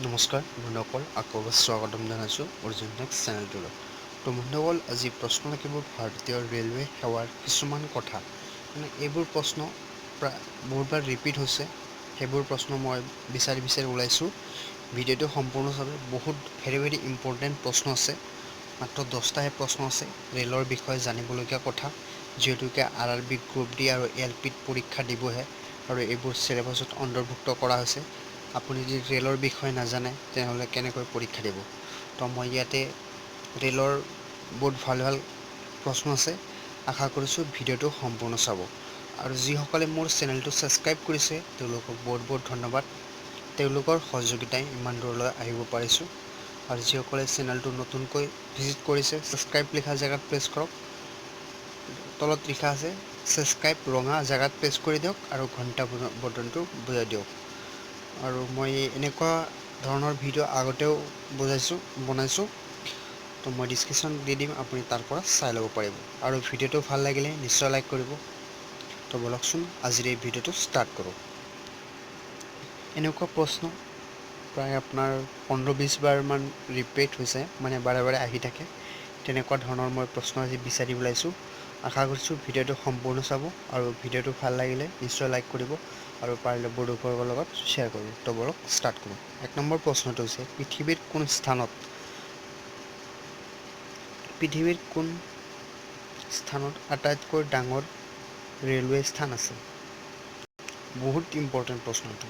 নমস্কাৰ বন্ধুসকল, আকৌ স্বাগতম জনাইছোঁ অৰ্জুন নেক্সট চেনেলটোলৈ। তো বন্ধুসকল, আজি প্ৰশ্ন থাকিব ভাৰতীয় ৰেলৱে সেৱাৰ কিছুমান কথা। এইবোৰ প্ৰশ্ন প্ৰায় বহুতবাৰ ৰিপিট হৈছে। সেইবোৰ প্ৰশ্ন মই বিচাৰি ওলাইছোঁ। ভিডিঅ'টো সম্পূৰ্ণ চাব। বহুত ভেৰি ইম্পৰ্টেণ্ট প্ৰশ্ন আছে। মাত্ৰ 10টাহে প্ৰশ্ন আছে ৰেলৰ বিষয়ে জানিবলগীয়া কথা, যিহেতুকে RRB গ্ৰুপ ডি আৰু LPত পৰীক্ষা দিবহে, আৰু এইবোৰ চিলেবাছত অন্তৰ্ভুক্ত কৰা হৈছে। আপুনি যদি ৰেলৰ বিষয়ে নাজানে তেনেহ'লে কেনেকৈ পৰীক্ষা দিব। তো মই ইয়াতে ৰেলৰ বহুত ভাল প্ৰশ্ন আছে। আশা কৰিছোঁ ভিডিঅ'টো সম্পূৰ্ণ চাব। আৰু যিসকলে মোৰ চেনেলটো ছাবস্ক্ৰাইব কৰিছে তেওঁলোকক বহুত ধন্যবাদ। তেওঁলোকৰ সহযোগিতাই ইমান দূৰলৈ আহিব পাৰিছোঁ। আৰু যিসকলে চেনেলটো নতুনকৈ ভিজিট কৰিছে, ছাবস্ক্ৰাইব লিখা জেগাত প্ৰেছ কৰক। তলত লিখা আছে ছাবস্ক্ৰাইব, ৰঙা জেগাত প্ৰেছ কৰি দিয়ক আৰু ঘণ্টা বটনটো বজাই দিয়ক। আৰু মই এনেকুৱা ধৰণৰ ভিডিঅ' আগতেও বনাইছোঁ। তো মই ডিছক্ৰিপশ্যন দি দিম, আপুনি তাৰ পৰা চাই ল'ব পাৰিব। আৰু ভিডিঅ'টো ভাল লাগিলে নিশ্চয় লাইক কৰিব। তো বলকচোন আজিৰ এই ভিডিঅ'টো ষ্টাৰ্ট কৰোঁ। এনেকুৱা প্ৰশ্ন প্ৰায় আপোনাৰ 15-20 বাৰমান ৰিপিট হৈছে, মানে বাৰে আহি থাকে। তেনেকুৱা ধৰণৰ মই প্ৰশ্ন আজি বিচাৰি ওলাইছোঁ। আশা কৰিছোঁ ভিডিঅ'টো সম্পূৰ্ণ চাব, আৰু ভিডিঅ'টো ভাল লাগিলে নিশ্চয় লাইক কৰিব আৰু পাৰিলে বন্ধুবৰ্গৰ লগত শ্বেয়াৰ কৰিব। তো বলক ষ্টাৰ্ট কৰোঁ। 1 নম্বৰ প্ৰশ্নটো হৈছে পৃথিৱীৰ কোন স্থানত আটাইতকৈ ডাঙৰ ৰেলৱে স্থান আছে? বহুত ইম্পৰ্টেণ্ট প্ৰশ্ন এইটো,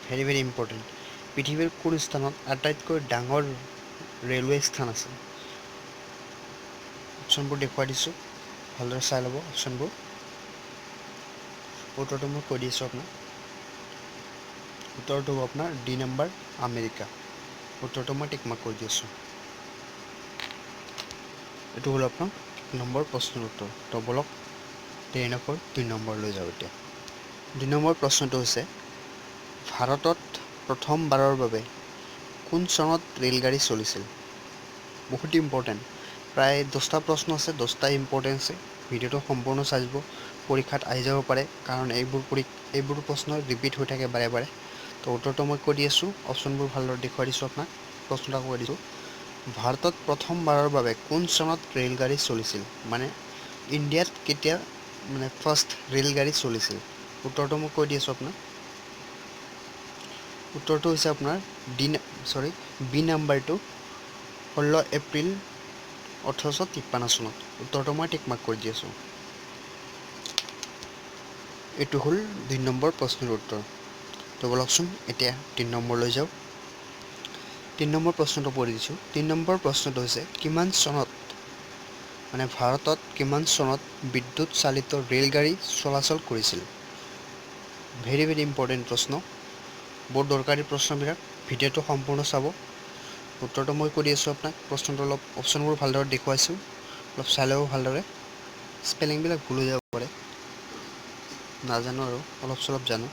ভেৰি ইম্পৰ্টেণ্ট। পৃথিৱীৰ কোন স্থানত আটাইতকৈ ডাঙৰ ৰেলৱে স্থান আছে? অপশ্যনবোৰ দেখুৱাই দিছোঁ, ভালদৰে চাই ল'ব অপশ্যনবোৰ। উত্তৰটো মই কৈ দিছোঁ আপোনাক। উত্তৰটো হ'ব আপোনাৰ ডি নম্বৰ আমেৰিকা। উত্তৰটো মই টিক মাৰ্ক কৰি দি আছোঁ। এইটো হ'ল আপোনাৰ 1 নম্বৰ প্ৰশ্নৰ উত্তৰ। তো বলক দেৰি নকৰি 2 নম্বৰলৈ যাওঁ এতিয়া। 2 নম্বৰ প্ৰশ্নটো হৈছে ভাৰতত প্ৰথমবাৰৰ বাবে কোন চনত ৰেলগাড়ী চলিছিল? বহুত ইম্পৰ্টেণ্ট। প্ৰায় 10টা প্ৰশ্ন আছে, 10টা ইম্পৰ্টেণ্ট আছে। ভিডিঅ'টো সম্পূৰ্ণ চাই যাব। পৰীক্ষাত আহি যাব পাৰে, কাৰণ এইবোৰ প্ৰশ্ন ৰিপিট হৈ থাকে বাৰে। তো উত্তৰটো মই কৈ দি আছোঁ, অপশ্যনবোৰ ভালদৰে দেখুৱাই দিছোঁ আপোনাক। প্ৰশ্নটো কৈ দিছোঁ, ভাৰতত প্ৰথমবাৰৰ বাবে কোন চনত ৰেলগাড়ী চলিছিল? মানে ইণ্ডিয়াত কেতিয়া ফাৰ্ষ্ট ৰেলগাড়ী চলিছিল? উত্তৰটো মই কৈ দি আছোঁ আপোনাক। উত্তৰটো হৈছে আপোনাৰ বি নাম্বাৰটো 16 এপ্ৰিল 1853 চনত। উত্তৰটো মই টিক মাৰ্ক কৰি দি আছোঁ। এইটো হ'ল 2 নম্বৰ প্ৰশ্নৰ উত্তৰ। তো বলকচোন এতিয়া 3 নম্বৰলৈ যাওঁ। 3 নম্বৰ প্ৰশ্নটো পঢ়ি দিছোঁ। 3 নম্বৰ প্ৰশ্নটো হৈছে ভাৰতত কিমান চনত বিদ্যুৎ চালিত ৰেলগাড়ী চলাচল কৰিছিল? ভেৰি ইম্পৰ্টেণ্ট প্ৰশ্ন, বহুত দৰকাৰী প্ৰশ্নবিলাক। ভিডিঅ'টো সম্পূৰ্ণ চাব। উত্তৰটো মই কৈ দি আছোঁ আপোনাক। প্ৰশ্নটো অলপ অপশ্যনবোৰ ভালদৰে দেখুৱাইছোঁ, অলপ চাই ল'ব ভালদৰে। স্পেলিংবিলাক ভুল হৈ যাব পাৰে, নাজানো আৰু অলপ চলপ জানো।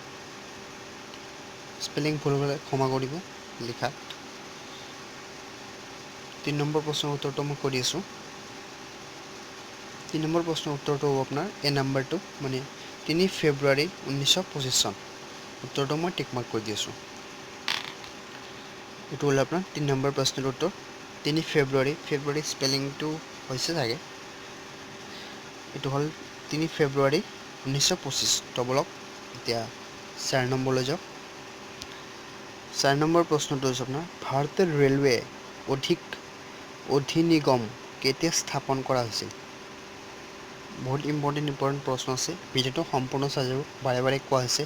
স্পেলিং ভুল হ'লে ক্ষমা কৰিব লিখাত। 3 নম্বৰ প্ৰশ্নৰ উত্তৰটো মই কৈ দি আছোঁ। 3 নম্বৰ প্ৰশ্নৰ উত্তৰটো হ'ব আপোনাৰ এ নাম্বাৰটো, 3 ফেব্ৰুৱাৰী 1925 চন। উত্তৰটো মই টিক মাৰ্ক কৰি দি আছোঁ। এইটো হ'ল আপোনাৰ 3 নম্বৰ প্ৰশ্নৰ উত্তৰ। 3 ফেব্ৰুৱাৰী স্পেলিংটো হৈছে চাগে। এইটো হ'ল 3 ফেব্ৰুৱাৰী 1925। তো বলক এতিয়া 4 নম্বৰলৈ যাওক। 4 নম্বৰ প্ৰশ্নটো হৈছে আপোনাৰ ভাৰতীয় ৰেলৱে অধিনিগম কেতিয়া স্থাপন কৰা হৈছিল? বহুত ইম্পৰ্টেণ্ট প্ৰশ্ন আছে। ভিডিঅ'টো সম্পূৰ্ণ চাই যাব, বাৰে কোৱা হৈছে।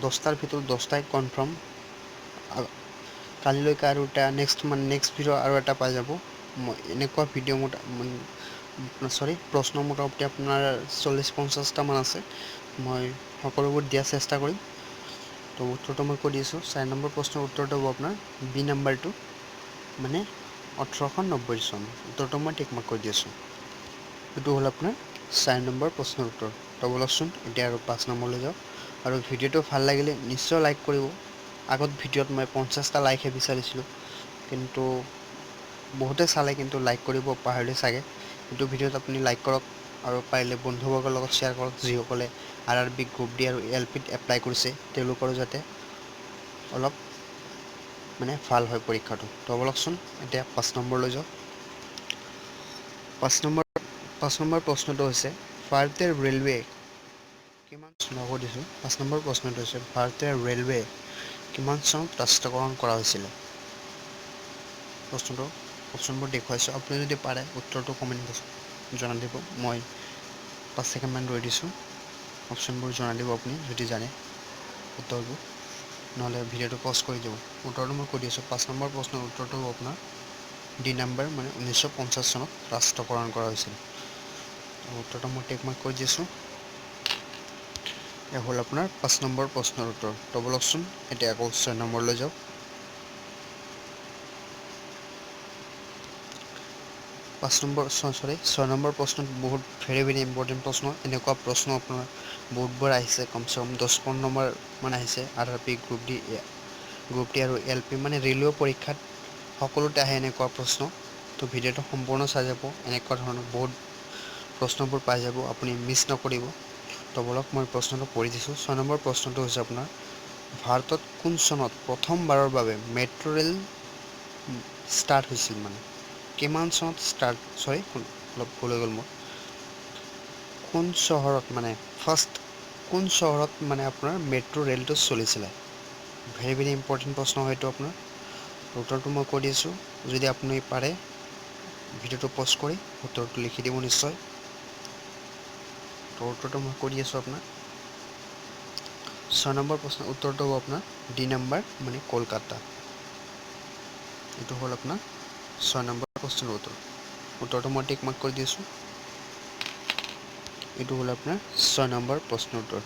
10টাৰ ভিতৰত 10টাই কনফাৰ্ম। কালিলৈকে আৰু এটা নেক্সট ভিডিঅ' আৰু এটা পাই যাব। মই এনেকুৱা প্ৰশ্ন মোটামুটি আপোনাৰ 40-50টামান আছে। মই সকলোবোৰ দিয়াৰ চেষ্টা কৰিম। তো উত্তৰটো মই কৈ দিছোঁ। 4 নম্বৰ প্ৰশ্নৰ উত্তৰটো হ'ব আপোনাৰ বি নাম্বাৰটো, 1890 চন। উত্তৰটো মই টিক মাৰ্ক কৰি দি আছোঁ। এইটো হ'ল আপোনাৰ 4 নম্বৰ প্ৰশ্নৰ উত্তৰ। তো বলকচোন এতিয়া আৰু 5 নম্বৰলৈ যাওঁ। আৰু ভিডিঅ'টো ভাল লাগিলে নিশ্চয় লাইক কৰিব। আগত ভিডিঅ'ত মই 50টা লাইকহে বিচাৰিছিলোঁ, কিন্তু বহুতে চালে কিন্তু লাইক কৰিব পাহৰিলে চাগে। এইটো ভিডিঅ'ত আপুনি লাইক কৰক, আৰু পাৰিলে বন্ধুবৰ্গৰ লগত শ্বেয়াৰ কৰক, যিসকলে RRB গ্ৰুপ ডি আৰু LPত এপ্লাই কৰিছে তেওঁলোকৰো যাতে অলপ মানে ভাল হয় পৰীক্ষাটো। তো বলকচোন এতিয়া 5 নম্বৰলৈ যাওঁ। 5 নম্বৰ প্ৰশ্নটো হৈছে ভাৰতীয় ৰেলৱে কিমান চনত দিছোঁ 5 নম্বৰ প্ৰশ্নটো হৈছে ভাৰতীয় ৰেলৱে কিমান চনত ৰাষ্ট্ৰীয়কৰণ কৰা হৈছিলে? প্ৰশ্নটো অপশ্যনবোৰ দেখুৱাইছোঁ। আপুনি যদি পাৰে উত্তৰটো কমেণ্ট বক্সত জনাই দিব। মই 5 ছেকেণ্ডমান ৰৈ দিছোঁ। অপশ্যনবোৰ জনাই দিব আপুনি যদি জানে উত্তৰবোৰ, নহ'লে ভিডিঅ'টো পজ কৰি দিব। উত্তৰটো মই কৈ দিছোঁ। 5 নম্বৰ প্ৰশ্নৰ উত্তৰটো হ'ব আপোনাৰ ডি নম্বৰ, মানে 1950 চনত ৰাষ্ট্ৰীয়কৰণ কৰা হৈছিল। উত্তৰটো মই টেক মাৰ্ক কৰি দিছোঁ। এয়া হ'ল আপোনাৰ 5 নম্বৰ প্ৰশ্নৰ উত্তৰ। তো বলকচোন এতিয়া আকৌ 6 নম্বৰলৈ যাওঁ। 6 নম্বৰ প্ৰশ্নটো বহুত ভেৰি ইম্পৰ্টেণ্ট প্ৰশ্ন। এনেকুৱা প্ৰশ্ন আপোনাৰ বহুতবাৰ আহিছে, কমচে কম 10-15 মান আহিছে। RRB, গ্ৰুপ ডি আৰু LP, মানে ৰেলৱে পৰীক্ষাত সকলোতে আহে এনেকুৱা প্ৰশ্ন। তো ভিডিঅ'টো সম্পূৰ্ণ চাই যাব, এনেকুৱা ধৰণৰ বহুত প্ৰশ্নবোৰ পাই যাব, আপুনি মিছ নকৰিব। তো বলক মই প্ৰশ্নটো পঢ়ি দিছোঁ। 6 নম্বৰ প্ৰশ্নটো হৈছে আপোনাৰ ভাৰতত কোন চনত প্ৰথমবাৰৰ বাবে মেট্ৰ' ৰেল ষ্টাৰ্ট হৈছিল? মানে কিমান চনত অলপ ভুল হৈ গ'ল মোৰ। কোন চহৰত মানে কোন চহৰত মানে আপোনাৰ মেট্ৰ' ৰেলটো চলিছিলে? ভেৰি ইম্পৰ্টেণ্ট প্ৰশ্ন হয়তো আপোনাৰ। উত্তৰটো মই কৈ দিছোঁ। যদি আপুনি পাৰে ভিডিঅ'টো পজ কৰি উত্তৰটো লিখি দিব নিশ্চয়। তো উত্তৰটো মই কৈ আছোঁ আপোনাক। 6 নম্বৰ প্ৰশ্নৰ উত্তৰটো হ'ব আপোনাৰ ডি নম্বৰ, মানে কলকাতা। এইটো হ'ল আপোনাৰ 6 নম্বৰ প্ৰশ্নৰ উত্তৰ। উত্তৰটো মই টিক মাৰ্ক কৰি দি আছোঁ। এইটো হ'ল আপোনাৰ 6 নম্বৰ প্ৰশ্নৰ উত্তৰ।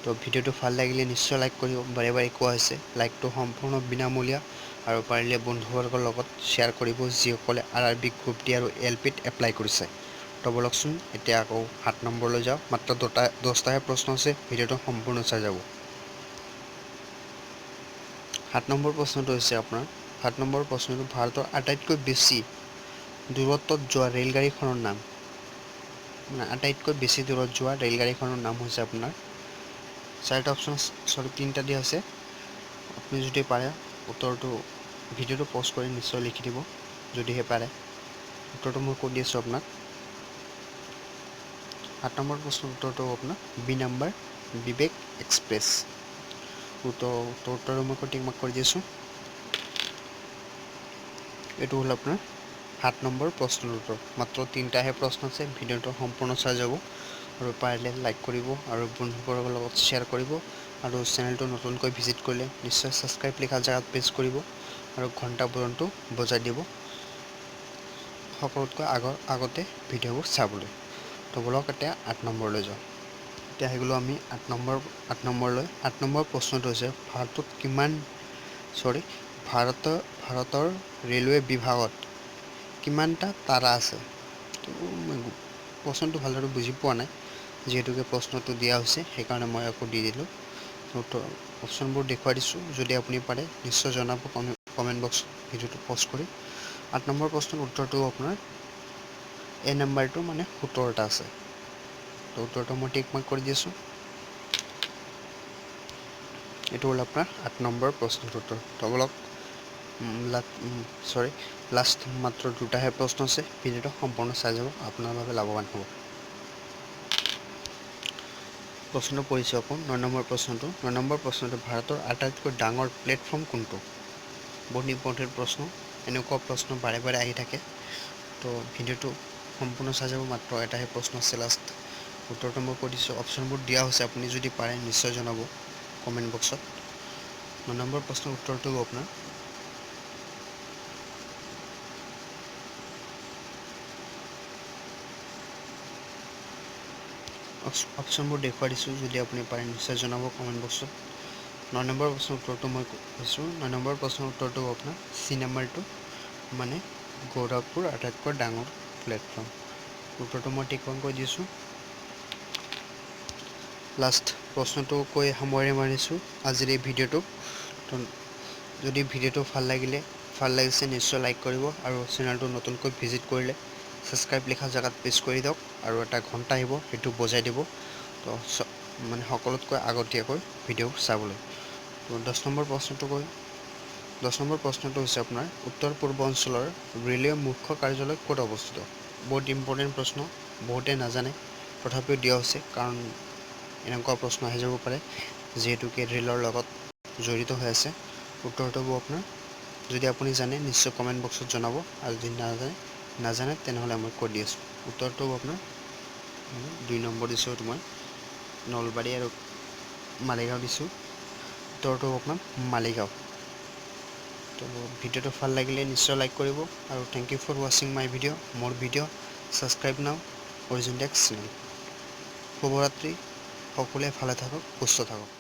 তো ভিডিঅ'টো ভাল লাগিলে নিশ্চয় লাইক কৰিব। বাৰে বাৰে কোৱা হৈছে, লাইকটো সম্পূৰ্ণ বিনামূলীয়া আৰু পাৰিলে বন্ধুবৰ্গৰ লগত শ্বেয়াৰ কৰিব যিসকলে RRB, গ্ৰুপ ডি আৰু LPত এপ্লাই কৰিছে। তো বলকচোন এতিয়া আকৌ 7 নম্বৰলৈ যাওঁ। মাত্ৰ 10টাহে প্ৰশ্ন আছে, ভিডিঅ'টো সম্পূৰ্ণ চাই যাব। 7 নম্বৰ প্ৰশ্নটো হৈছে আপোনাৰ 7 নম্বৰ প্ৰশ্নটো ভাৰতৰ আটাইতকৈ বেছি দূৰত্বত যোৱা ৰেলগাড়ীখনৰ নাম। মানে আটাইতকৈ বেছি দূৰত যোৱা ৰেলগাড়ীখনৰ নাম হৈছে আপোনাৰ 4টা অপশ্যন, 3টা দিয়া আছে। আপুনি যদি পাৰে উত্তৰটো ভিডিঅ'টো পজ কৰি নিশ্চয় লিখি দিব যদিহে পাৰে। উত্তৰটো মই কৈ দি আছোঁ আপোনাক। 7 নম্বৰ প্ৰশ্নৰ উত্তৰটো হ'ব আপোনাৰ বি নম্বৰ, বিবেক এক্সপ্ৰেছ। উত্তৰটো মই টিক মাৰ্ক কৰি দি আছোঁ। এইটো হ'ল আপোনাৰ 7 নম্বৰ প্ৰশ্নৰ উত্তৰ। মাত্ৰ 3টাহে প্ৰশ্ন আছে, ভিডিঅ'টো সম্পূৰ্ণ চাই যাব আৰু পাৰিলে লাইক কৰিব আৰু বন্ধুবৰ্গৰ লগত শ্বেয়াৰ কৰিব। আৰু চেনেলটো নতুনকৈ ভিজিট কৰিলে নিশ্চয় ছাবস্ক্ৰাইব লিখা জেগাত প্ৰেছ কৰিব আৰু ঘণ্টা বজনটো বজাই দিব সকলোতকৈ আগতে ভিডিঅ'বোৰ চাবলৈ। তো বলক এতিয়া 8 নম্বৰলৈ যাওঁ। এতিয়া আহি গ'লোঁ আমি 8 নম্বৰলৈ। 8 নম্বৰ প্ৰশ্নটো হৈছে ভাৰতৰ ৰেলৱে বিভাগত কিমানটা তাৰা আছে? তো মই প্ৰশ্নটো ভালদৰে বুজি পোৱা নাই, যিহেতুকে প্ৰশ্নটো দিয়া হৈছে সেইকাৰণে মই আকৌ দি দিলোঁ। অপশ্যনবোৰ দেখুৱাই দিছোঁ। যদি আপুনি পাৰে নিশ্চয় জনাব কমেণ্ট বক্সত ভিডিঅ'টো পজ কৰি। 8 নম্বৰ প্ৰশ্নৰ উত্তৰটো আপোনাৰ এ নম্বৰটো, মানে 17টা আছে। তো উত্তৰটো মই টিক মাৰ্ক কৰি দি আছোঁ। এইটো হ'ল আপোনাৰ 8 নম্বৰ প্ৰশ্নৰ উত্তৰ। তো বলক লাষ্ট মাত্ৰ 2টাহে প্ৰশ্ন আছে, ভিডিঅ'টো সম্পূৰ্ণ চাই যাব, আপোনাৰ বাবে লাভৱান হ'ব। প্ৰশ্নটো পঢ়িছোঁ আকৌ 9 নম্বৰ প্ৰশ্নটো। 9 নম্বৰ প্ৰশ্নটো ভাৰতৰ আটাইতকৈ ডাঙৰ প্লেটফৰ্ম কোনটো? বহুত ইম্পৰ্টেণ্ট প্ৰশ্ন। এনেকুৱা প্ৰশ্ন বাৰে বাৰে আহি থাকে। তো ভিডিঅ'টো সম্পূৰ্ণ চাই যাব, মাত্ৰ এটাহে প্ৰশ্ন আছে লাষ্ট। উত্তৰটো মই কৈ দিছোঁ। অপশ্যনবোৰ দিয়া হৈছে, আপুনি যদি পাৰে নিশ্চয় জনাব কমেণ্ট বক্সত। 9 নম্বৰ প্ৰশ্নৰ উত্তৰটো হ'ব আপোনাৰ অপশ্যনবোৰ দেখুৱাই দিছোঁ, যদি আপুনি পাৰে নিশ্চয় জনাব কমেণ্ট বক্সত। 9 নম্বৰ প্ৰশ্নৰ উত্তৰটো মই কৈছোঁ। 9 নম্বৰ প্ৰশ্নৰ উত্তৰটো হ'ব আপোনাৰ চি নম্বৰটো, মানে গৌৰৱপুৰ আটাইতকৈ ডাঙৰ প্লেটফৰ্ম। উত্তৰটো মই টিক মাৰ্ক কৰি দিছোঁ। লাষ্ট প্ৰশ্নটো কৈ সামৰি মাৰিছোঁ আজিৰ এই ভিডিঅ'টো। যদি ভিডিঅ'টো ভাল লাগিছে নিশ্চয় লাইক কৰিব আৰু চেনেলটো নতুনকৈ ভিজিট কৰিলে ছাবস্ক্ৰাইব লিখা জেগাত প্ৰেছ কৰি দিয়ক আৰু এটা ঘণ্টা আহিব, সেইটো বজাই দিব। তো মানে সকলোতকৈ আগতীয়াকৈ ভিডিঅ' চাবলৈ। তো 10 নম্বৰ প্ৰশ্নটো কৈ 10 নম্বৰ প্ৰশ্নটো হৈছে আপোনাৰ উত্তৰ পূৰ্বাঞ্চলৰ ৰেলৱে মুখ্য কাৰ্যালয় ক'ত অৱস্থিত। বহুত ইম্পৰ্টেণ্ট প্ৰশ্ন, বহুতে নাজানে তথাপিও দিয়া হৈছে, কাৰণ এনেকুৱা প্ৰশ্ন আহি যাব পাৰে যিহেতুকে ৰেলৰ লগত জড়িত হৈ আছে। উত্তৰটো হ'ব আপোনাৰ, যদি আপুনি জানে নিশ্চয় কমেণ্ট বক্সত জনাব, আৰু যদি নাজানে তেনেহ'লে মই কৈ দি আছোঁ। উত্তৰটো হ'ব আপোনাৰ 2 নম্বৰ দিছোঁ মই নলবাৰী আৰু মালিগাঁও দিছোঁ। উত্তৰটো হ'ব আপোনাৰ মালিগাঁও। তো ভিডিঅ'টো ভাল লাগিলে নিশ্চয় লাইক কৰিব, আৰু থেংক ইউ ফৰ ৱাচিং মাই ভিডিঅ'। মোৰ ভিডিঅ' ছাবস্ক্ৰাইব নাও অৰিজিন টেক চেনেল। শুভৰাত্ৰি, সকলোৱে ভালে থাকক, সুস্থ থাকক।